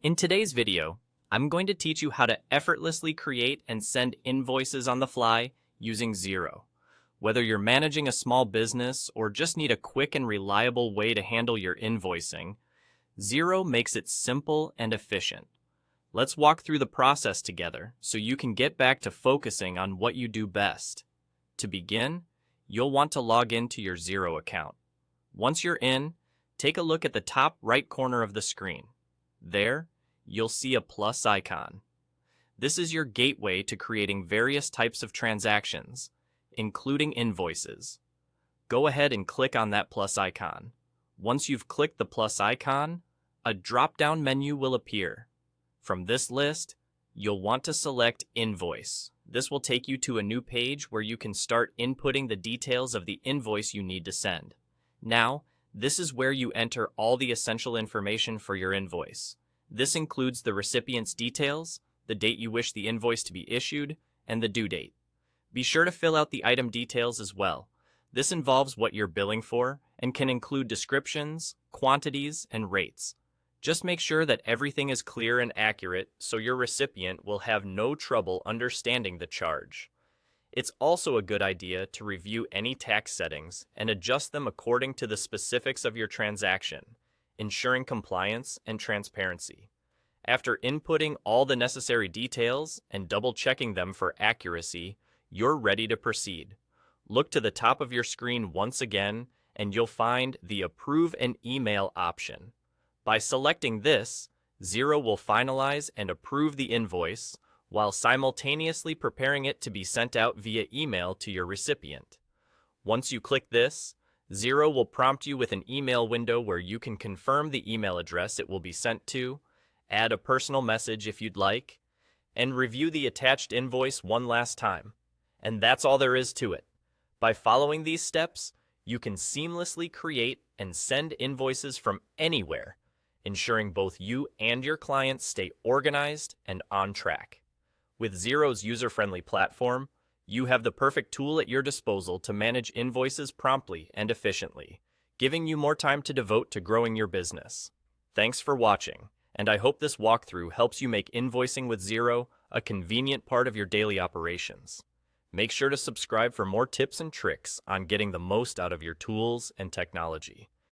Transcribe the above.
In today's video, I'm going to teach you how to effortlessly create and send invoices on the fly using Xero. Whether you're managing a small business or just need a quick and reliable way to handle your invoicing, Xero makes it simple and efficient. Let's walk through the process together so you can get back to focusing on what you do best. To begin, you'll want to log into your Xero account. Once you're in, take a look at the top right corner of the screen. There, you'll see a plus icon. This is your gateway to creating various types of transactions, including invoices. Go ahead and click on that plus icon. Once you've clicked the plus icon, a drop-down menu will appear. From this list, you'll want to select Invoice. This will take you to a new page where you can start inputting the details of the invoice you need to send. Now, this is where you enter all the essential information for your invoice. This includes the recipient's details, the date you wish the invoice to be issued, and the due date. Be sure to fill out the item details as well. This involves what you're billing for and can include descriptions, quantities, and rates. Just make sure that everything is clear and accurate so your recipient will have no trouble understanding the charge. It's also a good idea to review any tax settings and adjust them according to the specifics of your transaction, ensuring compliance and transparency. After inputting all the necessary details and double-checking them for accuracy, you're ready to proceed. Look to the top of your screen once again, and you'll find the Approve and Email option. By selecting this, Xero will finalize and approve the invoice while simultaneously preparing it to be sent out via email to your recipient. Once you click this, Xero will prompt you with an email window where you can confirm the email address it will be sent to, add a personal message if you'd like, and review the attached invoice one last time. And that's all there is to it. By following these steps, you can seamlessly create and send invoices from anywhere, ensuring both you and your clients stay organized and on track. With Xero's user-friendly platform, you have the perfect tool at your disposal to manage invoices promptly and efficiently, giving you more time to devote to growing your business. Thanks for watching, and I hope this walkthrough helps you make invoicing with Xero a convenient part of your daily operations. Make sure to subscribe for more tips and tricks on getting the most out of your tools and technology.